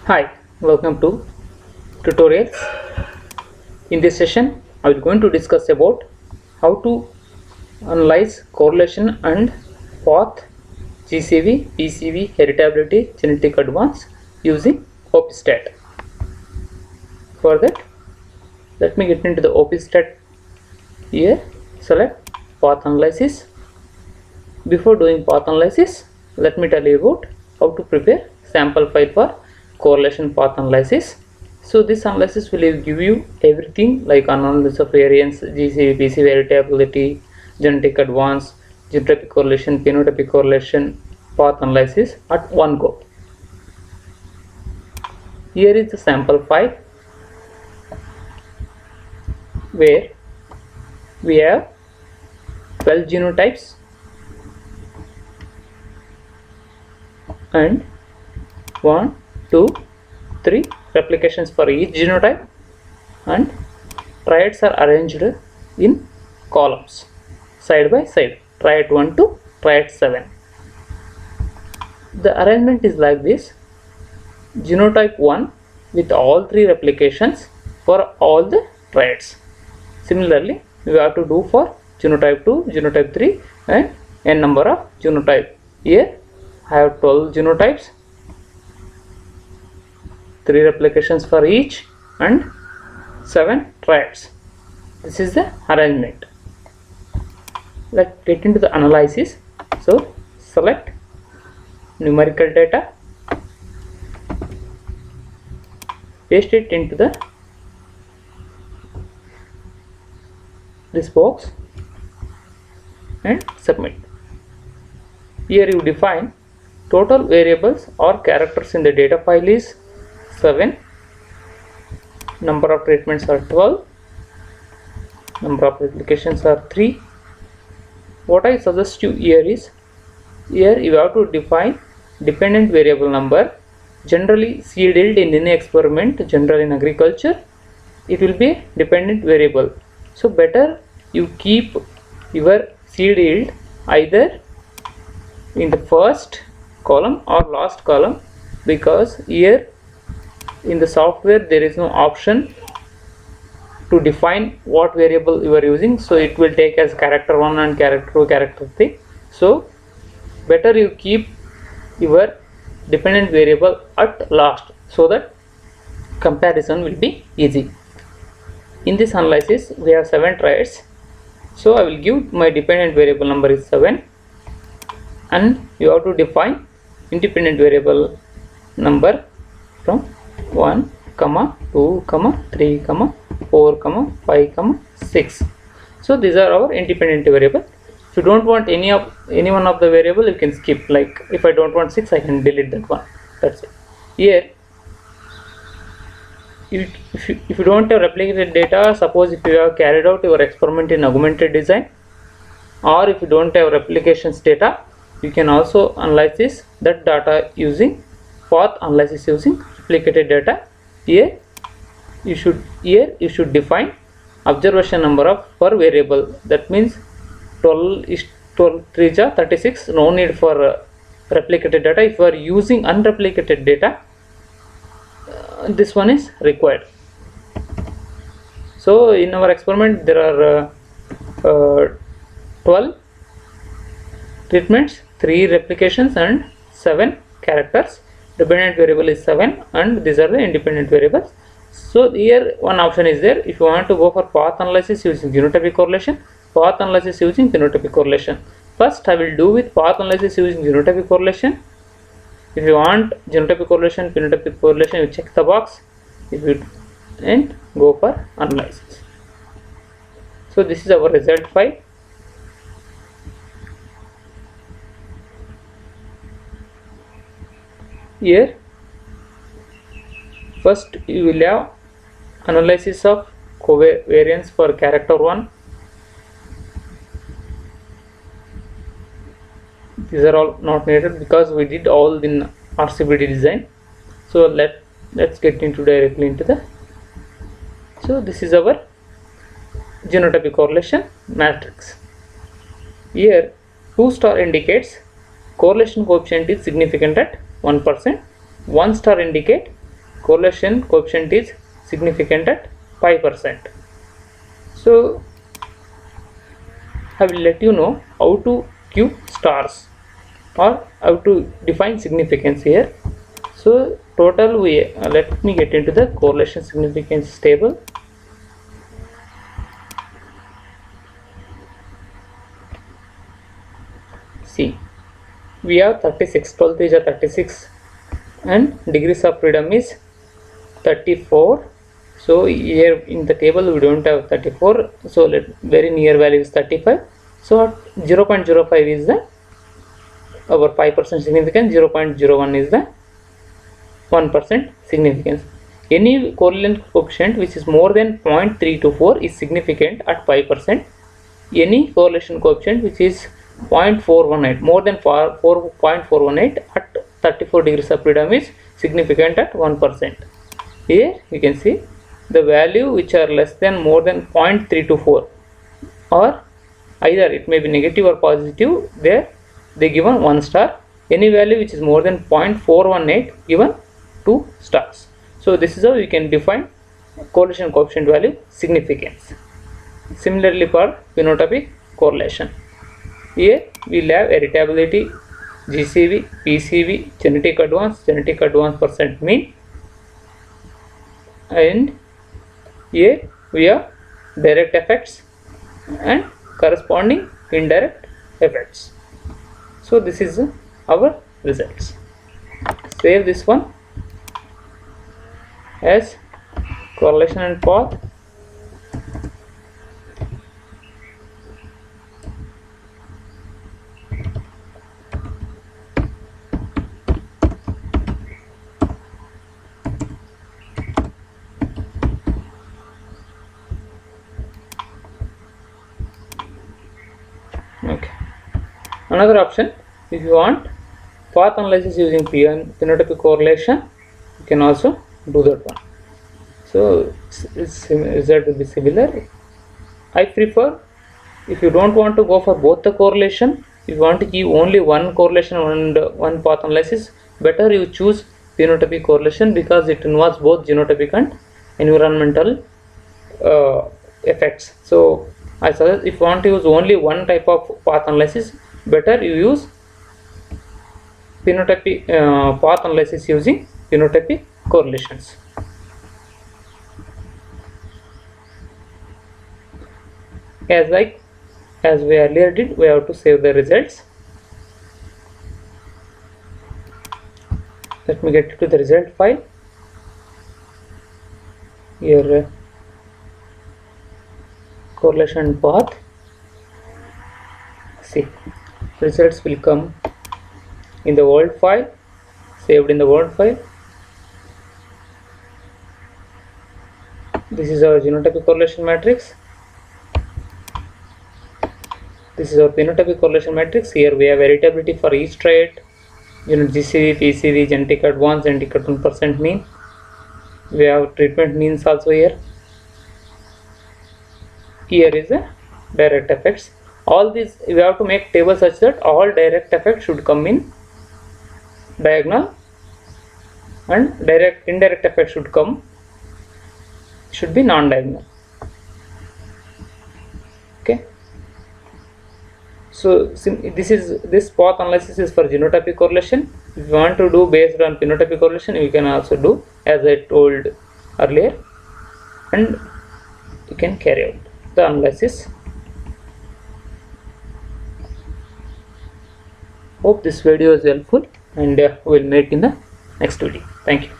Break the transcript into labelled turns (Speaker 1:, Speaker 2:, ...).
Speaker 1: Hi, welcome to tutorials. In this session, I will going to discuss about how to analyze correlation and path GCV, PCV, heritability, genetic advance using OPSTAT. For that, let me get into the OPSTAT here. Select path analysis. Before doing path analysis, let me tell you about how to prepare sample file for correlation path analysis. So this analysis will give you everything like analysis of variance, GCV, PCV, heritability, genetic advance, genotypic correlation, phenotypic correlation, path analysis at one go. Here is the sample file where we have 12 genotypes and 1, 2, 3 replications for each genotype, and triads are arranged in columns side by side, triad 1 to triad 7. The arrangement is like this: genotype 1 with all 3 replications for all the triads. Similarly, we have to do for genotype 2, genotype 3 and n number of genotype. Here I have 12 genotypes, 3 replications for each and 7 triads. This is the arrangement. Let's get into the analysis. So select numerical data, paste it into this box and submit. Here you define total variables or characters in the data file is 7, number of treatments are 12, number of replications are 3. What I suggest you here is, here you have to define dependent variable number. Generally seed yield in any experiment, generally in agriculture, it will be dependent variable. So better you keep your seed yield either in the first column or last column, because here in the software there is no option to define what variable you are using, so it will take as character 1 and character 2, character 3. So better you keep your dependent variable at last, so that comparison will be easy. In this analysis we have 7 triads, so I will give my dependent variable number is 7, and you have to define independent variable number from 1, 2, 3, 4, 5, 6. So these are our independent variable. If you don't want any one of the variable, you can skip. Like if I don't want 6, I can delete that one. That's it. Here if you don't have replicated data, suppose if you have carried out your experiment in augmented design, or if you don't have replications data, you can also analyze that data using path analysis using replicated data. Here you should define observation number of per variable. That means 12 is 12 3 is 36. No need for replicated data. If you are using unreplicated data, this one is required. So in our experiment there are 12 treatments, 3 replications and 7 characters. Dependent variable is 7 and these are the independent variables. So here one option is there. If you want to go for path analysis using genotypic correlation, path analysis using phenotypic correlation. First I will do with path analysis using genotypic correlation. If you want genotypic correlation, phenotypic correlation, you check the box. If you and go for analysis. So this is our result file. Here first you will have analysis of covariance for character 1. These are all not needed because we did all in RCBD design. So let's get directly into the. So this is our genotypic correlation matrix. Here 2 star indicates correlation coefficient is significant at 1%. 1 star indicate correlation coefficient is significant at 5%. So I will let you know how to give stars or how to define significance here. So total, we let me get into the correlation significance table. See, we have 36, 12 is 36 and degrees of freedom is 34. So here in the table we don't have 34, so very near value is 35. So 0.05 is the our 5% significance, 0.01 is the 1% significance. Any correlation coefficient which is more than 0.324 is significant at 5%. Any correlation coefficient which is 0.418, more than 0.418 at 34 degrees of freedom is significant at 1%. Here you can see the value which are less than more than 0.324, or either it may be negative or positive, there they given 1 star. Any value which is more than 0.418 given 2 stars. So this is how you can define correlation coefficient value significance. Similarly for phenotypic correlation, here we will have heritability, GCV, PCV, genetic advance percent mean, and here we have direct effects and corresponding indirect effects. So this is our results. Save this one as correlation and path. Okay. Another option, if you want path analysis using phenotypic correlation, you can also do that one. So result will be similar. I prefer, if you don't want to go for both the correlation, if you want to give only one correlation and one path analysis, better you choose phenotypic correlation, because it involves both genotypic and environmental effects. So I suggest, if you want to use only one type of path analysis, better you use phenotypic path analysis using phenotypic correlations. As we earlier did, we have to save the results. Let me get to the result file. Here correlation path. See, results will come in the Word file, saved in the Word file. This is our genotypic correlation matrix. This is our phenotypic correlation matrix. Here we have heritability for each trait, GCV, PCV, genetic advance, genetic advance percent mean. We have treatment means also here. Here is the direct effects. All these we have to make table such that all direct effects should come in diagonal, and indirect effects should be non-diagonal. Okay. So this path analysis is for genotypic correlation. If you want to do based on phenotypic correlation, you can also do as I told earlier, and you can carry out the analysis. Hope this video is helpful, and we'll meet in the next video. Thank you.